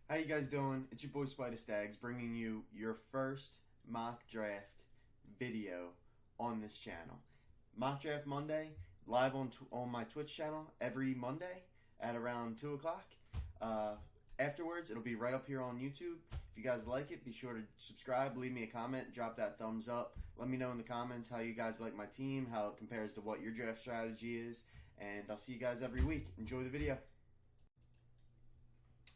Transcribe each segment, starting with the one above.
How you guys doing? It's your boy Spidastags bringing you your first mock draft video on this channel. Mock Draft Monday, live on my Twitch channel every Monday at around 2 o'clock. Afterwards, it'll be right up here on YouTube. If you guys like it, be sure to subscribe, leave me a comment, drop that thumbs up. Let me know in the comments how you guys like my team, how it compares to what your draft strategy is, and I'll see you guys every week. Enjoy the video.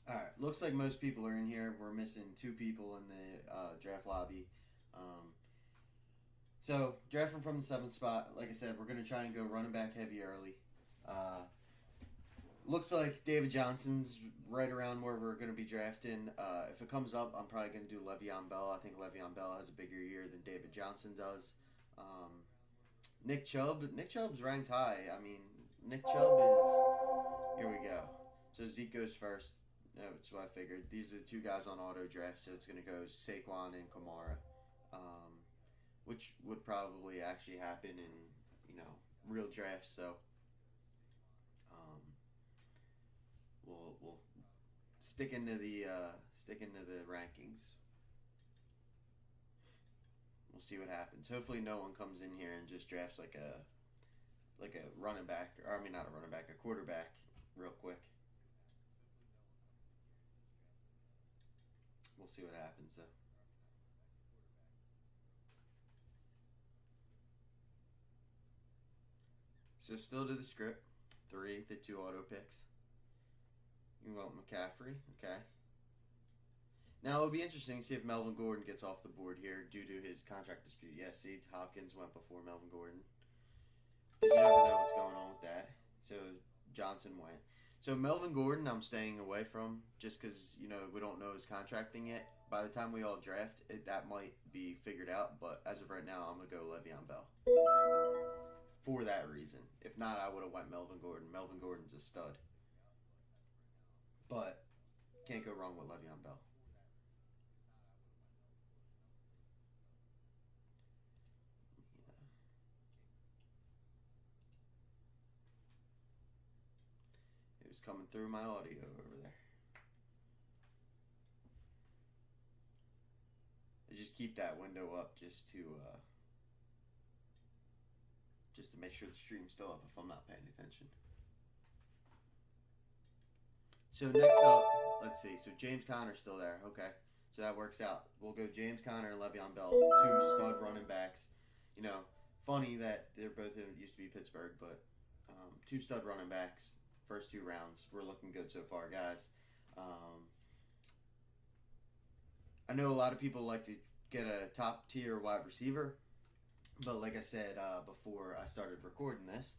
Alright, looks like most people are in here. We're missing 2 people in the draft lobby. So, drafting from the 7th spot, like I said, we're going to try and go running back heavy early. Looks like David Johnson's right around where we're going to be drafting. If it comes up, I'm probably going to do Le'Veon Bell. I think Le'Veon Bell has a bigger year than David Johnson does. Nick Chubb's ranked high. I mean, Nick Chubb is... Here we go. So Zeke goes first. That's what I figured. These are the 2 guys on auto draft, so it's going to go Saquon and Kamara, which would probably actually happen in real drafts. So we'll stick into the rankings. We'll see what happens. Hopefully, no one comes in here and just drafts like a running back, or I mean not a running back, a quarterback, real quick. We'll see what happens, though. So still to the script. 3, the 2 auto picks. You want McCaffrey. Okay. Now, it'll be interesting to see if Melvin Gordon gets off the board here due to his contract dispute. Yeah, see, Hopkins went before Melvin Gordon. Because you never know what's going on with that. So Johnson went. So Melvin Gordon, I'm staying away from just because, we don't know his contracting yet. By the time we all draft, that might be figured out. But as of right now, I'm going to go Le'Veon Bell. For that reason. If not, I would have went Melvin Gordon. Melvin Gordon's a stud. But can't go wrong with Le'Veon Bell. It was coming through my audio over there. I just keep that window up just to make sure the stream's still up if I'm not paying attention. So next up, let's see. So James Conner's still there. Okay. So that works out. We'll go James Conner and Le'Veon Bell, 2 stud running backs. Funny that they're both used to be Pittsburgh, but 2 stud running backs. First 2 rounds. We're looking good so far, guys. I know a lot of people like to get a top tier wide receiver, but like I said before I started recording this,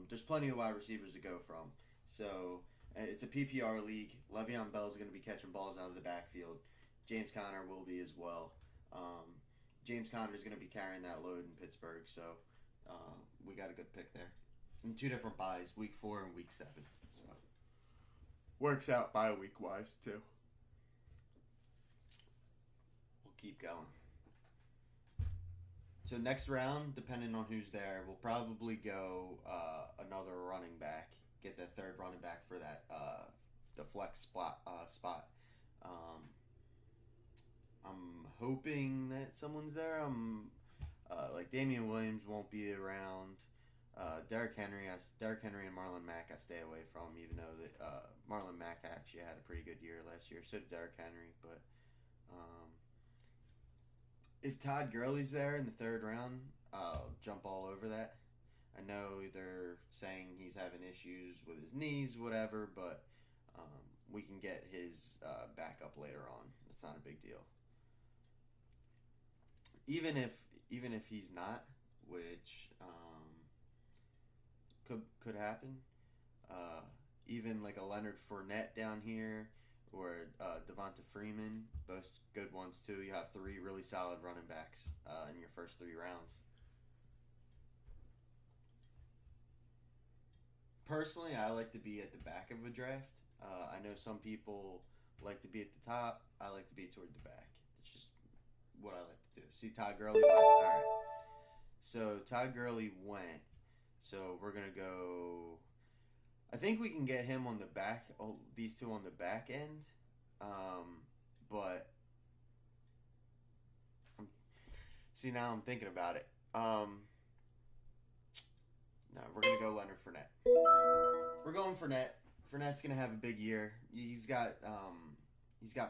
there's plenty of wide receivers to go from. So it's a PPR league. Le'Veon Bell is going to be catching balls out of the backfield. James Conner will be as well. James Conner is going to be carrying that load in Pittsburgh, so we got a good pick there. And 2 different buys, week 4 and week 7. So works out bye week wise too. We'll keep going. So next round, depending on who's there, we'll probably go another running back. Get that 3rd running back for that the flex spot. I'm hoping that someone's there. Like Damian Williams won't be around. Derrick Henry and Marlon Mack I stay away from, even though that Marlon Mack actually had a pretty good year last year. So did Derrick Henry, but if Todd Gurley's there in the 3rd round, I'll jump all over that. I know they're saying he's having issues with his knees, whatever, but we can get his backup later on. It's not a big deal. Even if he's not, which could happen. Even like a Leonard Fournette down here, or Devonta Freeman, both good ones too. You have 3 really solid running backs in your first 3 rounds. Personally, I like to be at the back of a draft. I know some people like to be at the top. I like to be toward the back. It's just what I like to do. See, Todd Gurley went. All right. So Todd Gurley went. So we're going to go... I think we can get him on the back, these 2 on the back end. See, now I'm thinking about it. No, we're gonna go Leonard Fournette. We're going Fournette. Fournette's gonna have a big year. He's got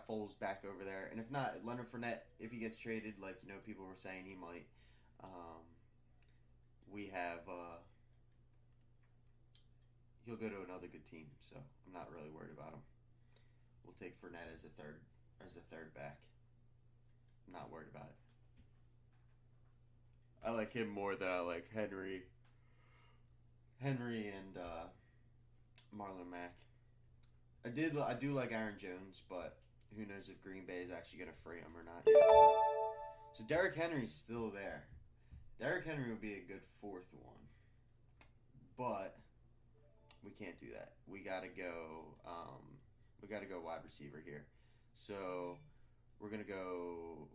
Foles back over there, and if not, Leonard Fournette, if he gets traded, like people were saying he might, we have he'll go to another good team, so I'm not really worried about him. We'll take Fournette as a third back. I'm not worried about it. I like him more than I like Henry and Marlon Mack. I do like Aaron Jones, but who knows if Green Bay is actually going to free him or not yet. So Derrick Henry's still there. Derrick Henry would be a good fourth one, but we can't do that. We gotta go wide receiver here. So we're gonna go.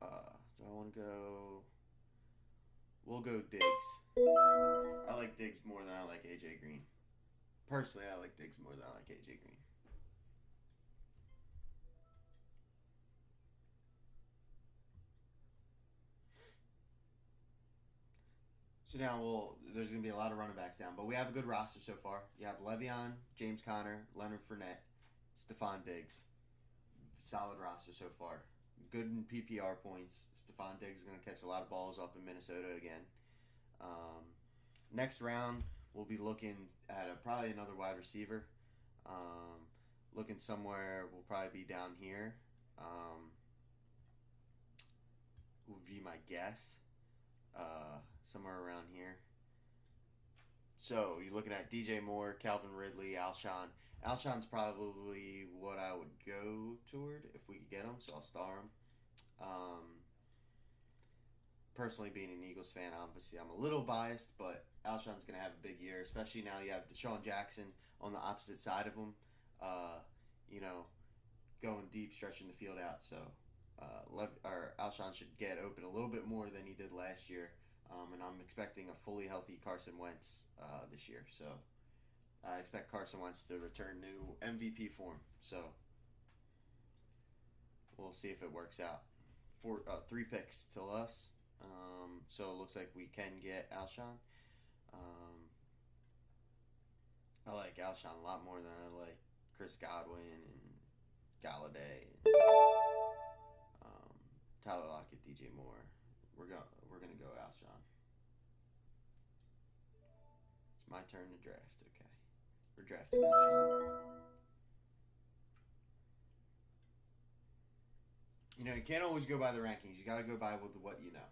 Do I want to go? We'll go Diggs. I like Diggs more than I like AJ Green. Personally, I like Diggs more than I like AJ Green. So now there's going to be a lot of running backs down, but we have a good roster so far. You have Le'Veon, James Conner, Leonard Fournette, Stephon Diggs. Solid roster so far. Good in PPR points. Stephon Diggs is going to catch a lot of balls up in Minnesota again. Next round, we'll be looking at probably another wide receiver. Looking somewhere, we'll probably be down here. Would be my guess. Somewhere around here. So you're looking at DJ Moore, Calvin Ridley, Alshon. Alshon's probably what I would go toward if we could get him, so I'll star him. Personally, being an Eagles fan, obviously I'm a little biased, but Alshon's going to have a big year, especially now you have Deshaun Jackson on the opposite side of him, going deep, stretching the field out. So Alshon should get open a little bit more than he did last year, and I'm expecting a fully healthy Carson Wentz this year. So I expect Carson Wentz to return to MVP form. So we'll see if it works out. 3 picks till us. So it looks like we can get Alshon. I like Alshon a lot more than I like Chris Godwin and Galladay and Tyler Lockett, DJ Moore. We're gonna go Alshon. It's my turn to draft. Okay, we're drafting Alshon. You can't always go by the rankings. You got to go by what you know.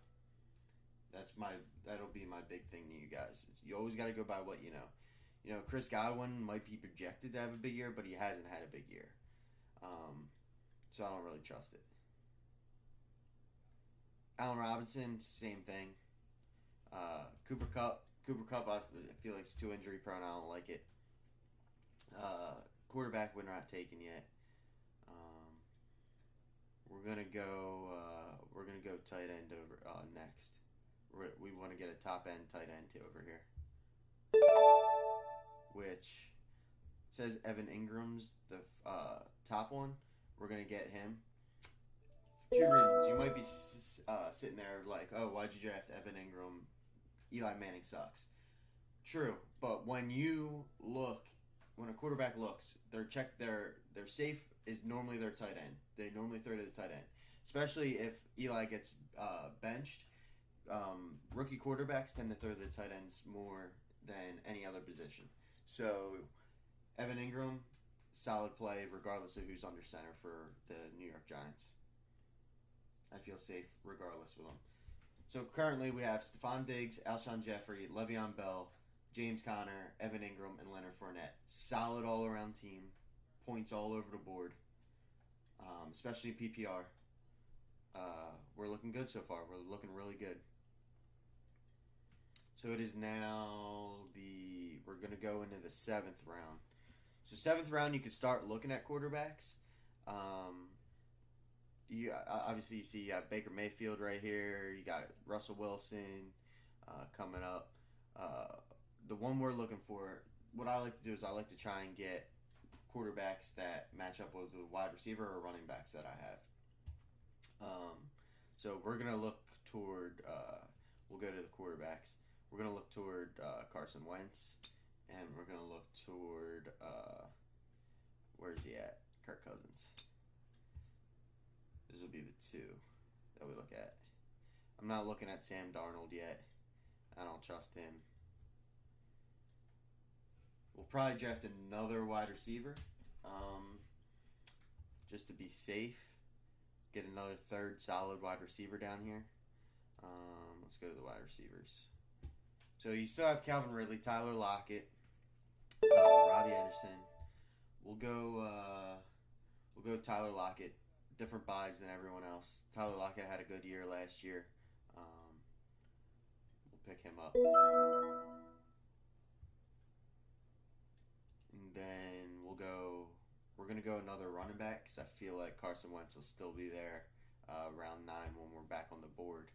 That'll be my big thing to you guys. You always got to go by what you know. Chris Godwin might be projected to have a big year, but he hasn't had a big year. So I don't really trust it. Allen Robinson, same thing. Cooper Kupp, I feel like it's too injury prone. I don't like it. Quarterback we're not taking yet. We're gonna go tight end over next. We want to get a top end tight end over here, which says Evan Ingram's the top one. We're gonna get him. 2 reasons. You might be sitting there like, oh, why'd you draft Evan Ingram? Eli Manning sucks. True, but when a quarterback looks, their safe is normally their tight end. They normally throw to the tight end, especially if Eli gets benched. Rookie quarterbacks tend to throw to the tight ends more than any other position. So Evan Ingram, solid play regardless of who's under center for the New York Giants. I feel safe regardless with them. So currently we have Stephon Diggs, Alshon Jeffrey, Le'Veon Bell, James Conner, Evan Ingram, and Leonard Fournette. Solid all-around team. Points all over the board, especially PPR. We're looking good so far. We're looking really good. So it is now we're going to go into the 7th round. So 7th round, you can start looking at quarterbacks. Obviously, you see you have Baker Mayfield right here. You got Russell Wilson coming up. The one we're looking for, what I like to do is I like to try and get quarterbacks that match up with the wide receiver or running backs that I have. So we're going to look toward. We'll go to the quarterbacks. We're gonna look toward Carson Wentz, and we're gonna look toward where's he at? Kirk Cousins. Those will be the two that we look at. I'm not looking at Sam Darnold yet. I don't trust him. We'll probably draft another wide receiver, just to be safe. Get another third solid wide receiver down here. Let's go to the wide receivers. So you still have Calvin Ridley, Tyler Lockett, Robbie Anderson. We'll go Tyler Lockett. Different buys than everyone else. Tyler Lockett had a good year last year. We'll pick him up. And then we're going to go another running back because I feel like Carson Wentz will still be there round 9 when we're back on the board.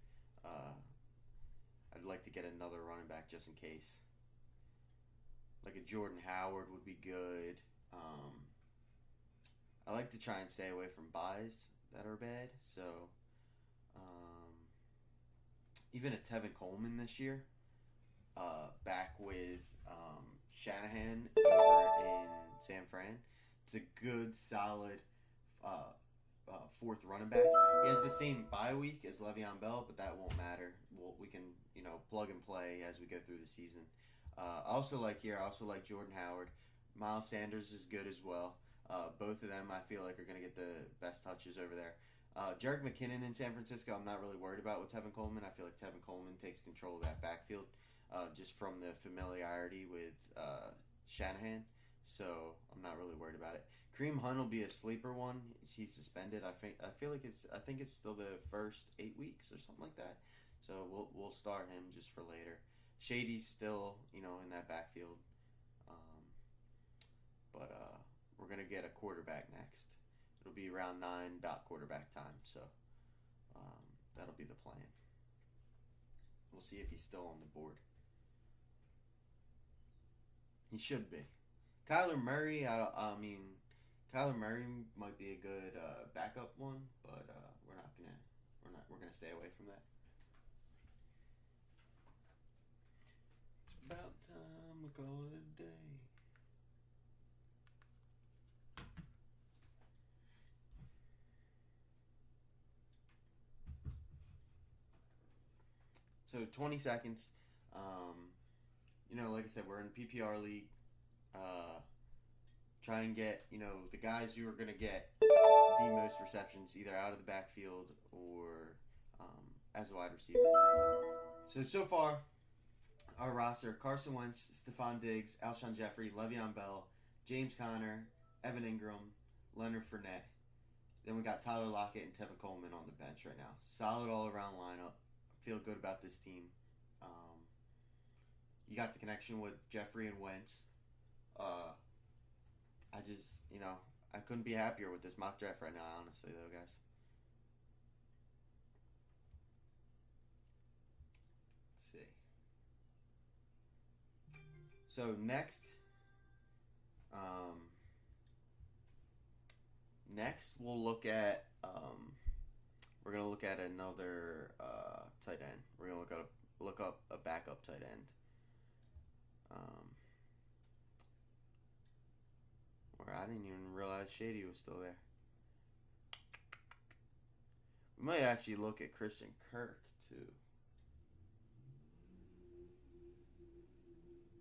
I'd like to get another running back just in case. Like a Jordan Howard would be good. I like to try and stay away from buys that are bad. So even a Tevin Coleman this year, back with Shanahan over in San Fran. It's a good, solid fourth running back. He has the same bye week as Le'Veon Bell, but that won't matter. We can plug and play as we go through the season. I also like Jordan Howard. Miles Sanders is good as well. Both of them I feel like are going to get the best touches over there. Jerick McKinnon in San Francisco I'm not really worried about with Tevin Coleman. I feel like Tevin Coleman takes control of that backfield just from the familiarity with Shanahan. So I'm not really worried about it. Kareem Hunt will be a sleeper one. He's suspended. I think it's still the first 8 weeks or something like that. So we'll start him just for later. Shady's still in that backfield. But we're gonna get a quarterback next. It'll be round 9, about quarterback time. So that'll be the plan. We'll see if he's still on the board. He should be. Kyler Murray, Kyler Murray might be a good backup one, but we're gonna stay away from that. It's about time we call it a day. So 20 seconds. Like I said, we're in PPR league. Try and get, the guys who are going to get the most receptions either out of the backfield or as a wide receiver. So far, our roster: Carson Wentz, Stephon Diggs, Alshon Jeffrey, Le'Veon Bell, James Conner, Evan Ingram, Leonard Fournette. Then we got Tyler Lockett and Tevin Coleman on the bench right now. Solid all-around lineup. Feel good about this team. You got the connection with Jeffrey and Wentz. I just, I couldn't be happier with this mock draft right now, honestly, though, guys. Let's see. So next we'll look at we're gonna look at another tight end. We're gonna look up a backup tight end. Where I didn't even realize Shady was still there. We might actually look at Christian Kirk too.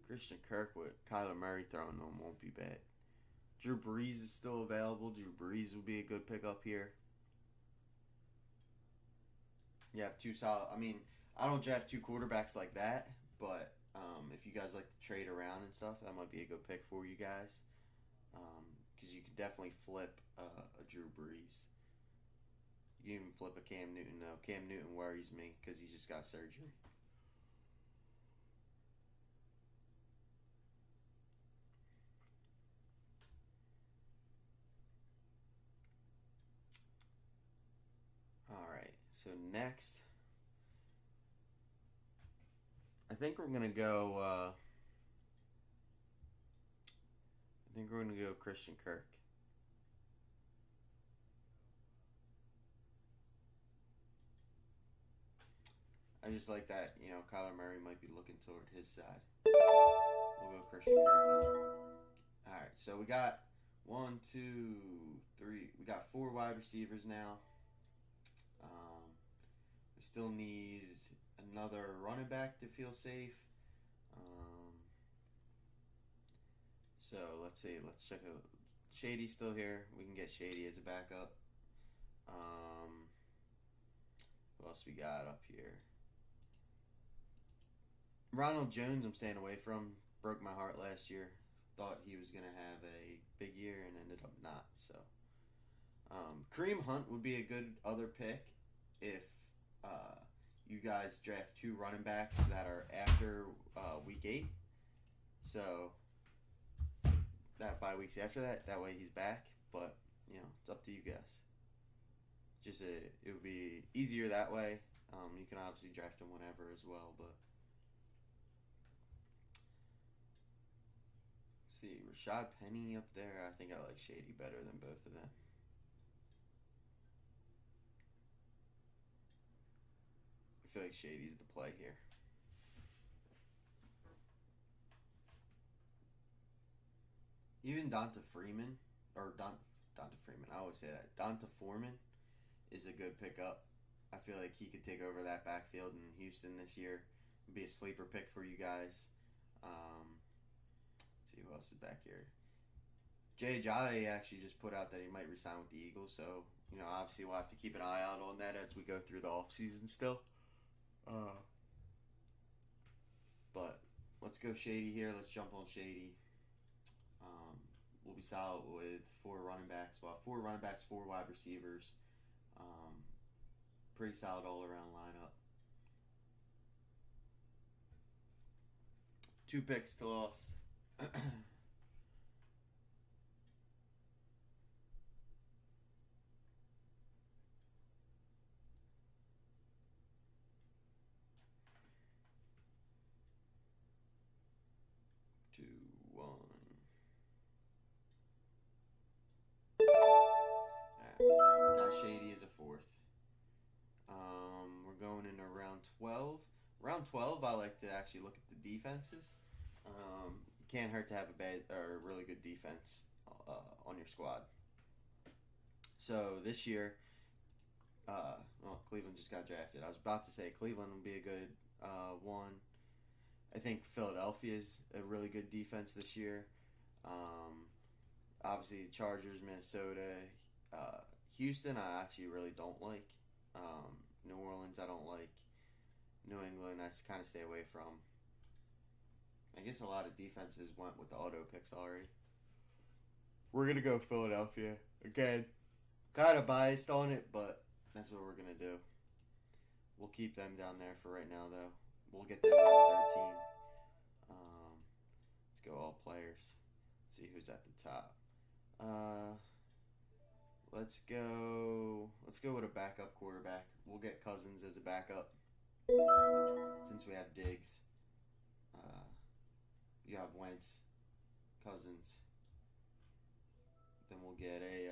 Christian Kirk with Kyler Murray throwing them won't be bad. Drew Brees is still available. Drew Brees would be a good pickup here. You have two solid. I don't draft two quarterbacks like that, but if you guys like to trade around and stuff, that might be a good pick for you guys. Because you can definitely flip a Drew Brees. You can even flip a Cam Newton. No, Cam Newton worries me because he just got surgery. Alright, so next, I think we're going to go, Christian Kirk. I just like that, you know, Kyler Murray might be looking toward his side. We'll go Christian Kirk. Alright, so we got 1, 2, 3. We got 4 wide receivers now. We still need another running back to feel safe. So let's see. Let's check out. Shady's still here. We can get Shady as a backup. What else we got up here? Ronald Jones, I'm staying away from. Broke my heart last year. Thought he was going to have a big year and ended up not. So, Kareem Hunt would be a good other pick if you guys draft 2 running backs that are after week 8. So, that bye weeks after that. That way he's back. But, you know, it's up to you guys. Just it would be easier that way. You can obviously draft him whenever as well, but see, Rashad Penny up there. I think I like Shady better than both of them. I feel like Shady's the play here. Even Donta Freeman, or Donta Freeman, I always say that. Donta Foreman is a good pickup. I feel like he could take over that backfield in Houston this year. Be a sleeper pick for you guys. Let's see who else is back here. Jay Ajayi actually just put out that he might resign with the Eagles, so you know obviously we'll have to keep an eye out on that as we go through the offseason still. But let's go Shady here. Let's jump on Shady. We'll be solid with 4 running backs. Well, 4 running backs, 4 wide receivers. Pretty solid all-around lineup. 2 picks to loss. 2, 1. Got Shady as a 4th. We're going into round 12. Round 12, I like to actually look at the defenses. Can't hurt to have a bad or a really good defense on your squad. So this year, Cleveland just got drafted. I was about to say Cleveland would be a good one. I think Philadelphia is a really good defense this year. Obviously, Chargers, Minnesota, Houston, I actually really don't like. New Orleans, I don't like. New England, I kind of stay away from. I guess a lot of defenses went with the auto picks already. We're going to go Philadelphia. Again, kind of biased on it, but that's what we're going to do. We'll keep them down there for right now, though. We'll get them down 13. Let's go all players. See who's at the top. Let's go with a backup quarterback. We'll get Cousins as a backup since we have Diggs. You have Wentz, Cousins. Then we'll get a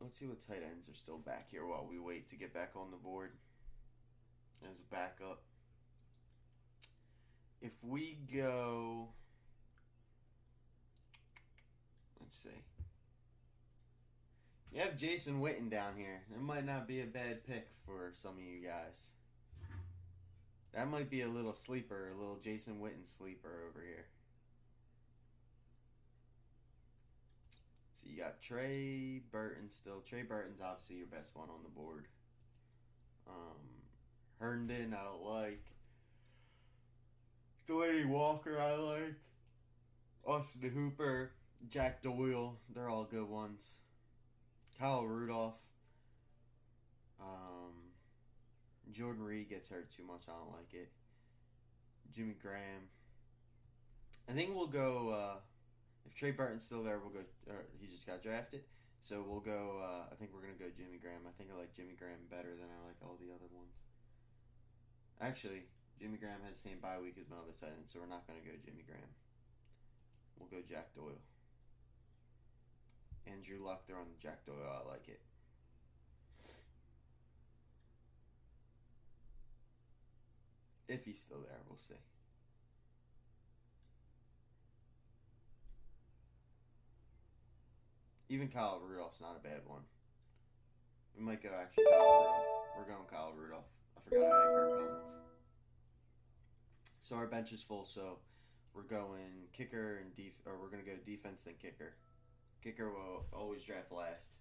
let's see what tight ends are still back here while we wait to get back on the board as a backup. If we go, let's see. You have Jason Witten down here. It might not be a bad pick for some of you guys. That might be a little sleeper, a little Jason Witten sleeper over here. So you got Trey Burton still. Trey Burton's obviously your best one on the board. Herndon, I don't like. Delaney Walker, I like. Austin Hooper, Jack Doyle, they're all good ones. Kyle Rudolph. Jordan Reed gets hurt too much. I don't like it. Jimmy Graham. I think we'll go, if Trey Burton's still there, we'll go, he just got drafted. So we'll go, I think we're going to go Jimmy Graham. I think I like Jimmy Graham better than I like all the other ones. Actually, Jimmy Graham has the same bye week as my other tight end, so we're not going to go Jimmy Graham. We'll go Jack Doyle. Andrew Luck, they're on Jack Doyle. I like it. If he's still there, we'll see. Even Kyle Rudolph's not a bad one. We might go actually Kyle Rudolph. We're going Kyle Rudolph. I forgot I had Kirk Cousins. So our bench is full, so we're going kicker and we're gonna go defense then kicker. Kicker will always draft last.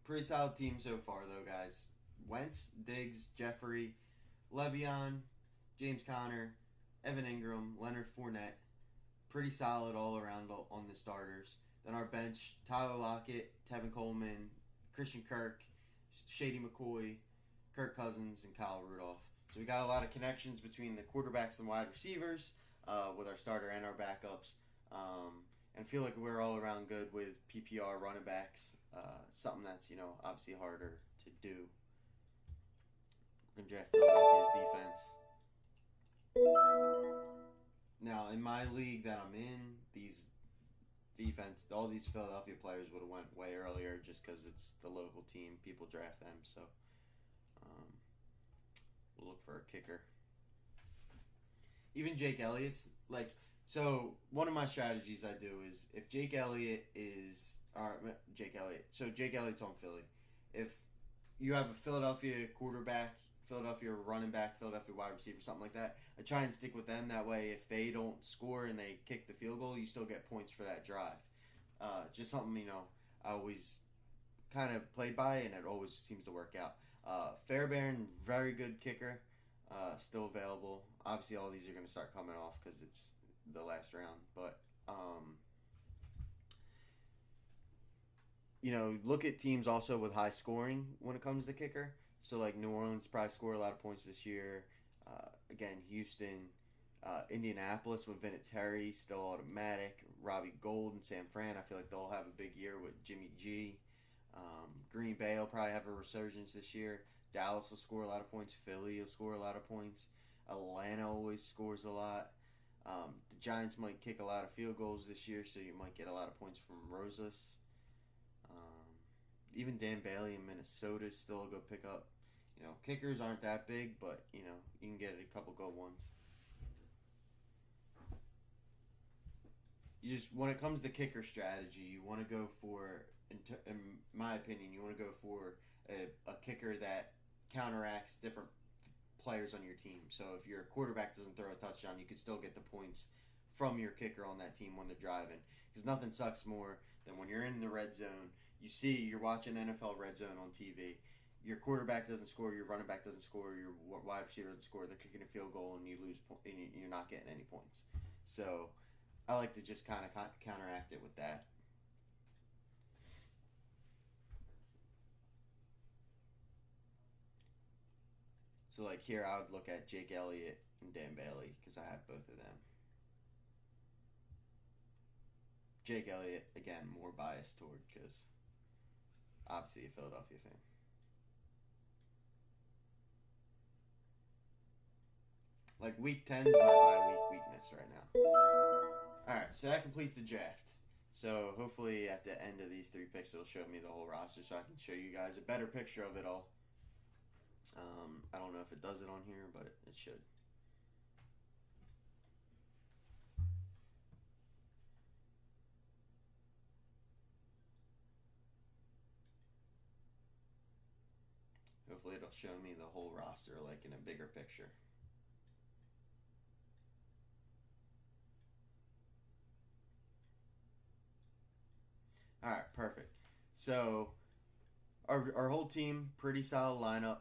Pretty solid team so far, though, guys. Wentz, Diggs, Jeffrey, Le'Veon, James Conner, Evan Ingram, Leonard Fournette. Pretty solid all around on the starters. Then our bench, Tyler Lockett, Tevin Coleman, Christian Kirk, Shady McCoy, Kirk Cousins, and Kyle Rudolph. So we got a lot of connections between the quarterbacks and wide receivers with our starter and our backups. And feel like we're all around good with PPR running backs. Something that's, obviously harder to do. We're going to draft Philadelphia's defense. Now, in my league that I'm in, all these Philadelphia players would have went way earlier just because it's the local team. People draft them, so we'll look for a kicker. Even Jake Elliott's, so one of my strategies I do is if Jake Elliott's on Philly. If you have a Philadelphia quarterback, Philadelphia running back, Philadelphia wide receiver, something like that, I try and stick with them. That way, if they don't score and they kick the field goal, you still get points for that drive. Just something, I always kind of played by, and it always seems to work out. Fairbairn, very good kicker, still available. Obviously, all these are going to start coming off because it's the last round, but look at teams also with high scoring when it comes to kicker. So New Orleans probably scored a lot of points this year. Again, Houston, Indianapolis with Vinatieri still automatic. Robbie Gould and Sam Fran, I feel like they'll have a big year with Jimmy G. Green Bay will probably have a resurgence this year. Dallas will score a lot of points. Philly will score a lot of points. Atlanta always scores a lot. The Giants might kick a lot of field goals this year, so you might get a lot of points from Rosas. Even Dan Bailey in Minnesota is still a good pickup. Kickers aren't that big, but, you can get a couple good ones. When it comes to kicker strategy, you want to go for, in my opinion, you want to go for a kicker that counteracts different players on your team. So if your quarterback doesn't throw a touchdown, you can still get the points from your kicker on that team when they're driving. Because nothing sucks more than when you're in the red zone, you're watching NFL red zone on TV, your quarterback doesn't score, your running back doesn't score, your wide receiver doesn't score, they're kicking a field goal and you lose, and you're not getting any points. So I like to just kind of counteract it with that. So here I would look at Jake Elliott and Dan Bailey because I have both of them. Jake Elliott, again, more biased toward because obviously a Philadelphia fan. Week 10 is my bye week weakness right now. Alright, so that completes the draft. So hopefully at the end of these 3 picks it'll show me the whole roster so I can show you guys a better picture of it all. I don't know if it does it on here, but it should. Hopefully it'll show me the whole roster in a bigger picture. Alright, perfect. So our whole team, pretty solid lineup.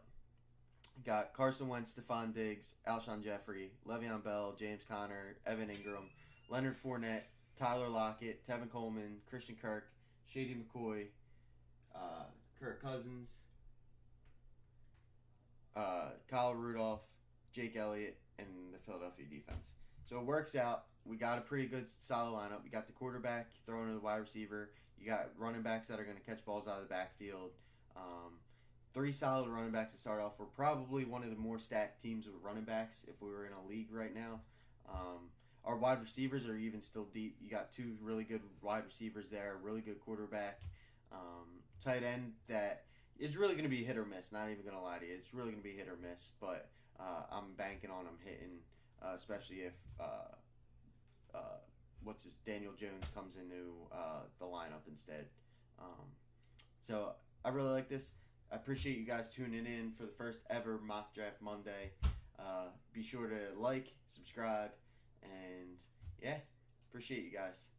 Got Carson Wentz, Stephon Diggs, Alshon Jeffrey, Le'Veon Bell, James Conner, Evan Ingram, Leonard Fournette, Tyler Lockett, Tevin Coleman, Christian Kirk, Shady McCoy, Kirk Cousins, Kyle Rudolph, Jake Elliott, and the Philadelphia defense. So it works out. We got a pretty good, solid lineup. We got the quarterback throwing to the wide receiver. You got running backs that are going to catch balls out of the backfield. 3 solid running backs to start off. We're probably one of the more stacked teams with running backs if we were in a league right now. Our wide receivers are even still deep. You got 2 really good wide receivers there, really good quarterback, tight end that is really going to be hit or miss. Not even going to lie to you. It's really going to be hit or miss, but I'm banking on him hitting, especially if Daniel Jones comes into the lineup instead. So I really like this. I appreciate you guys tuning in for the first ever Mock Draft Monday. Be sure to like, subscribe, and yeah, appreciate you guys.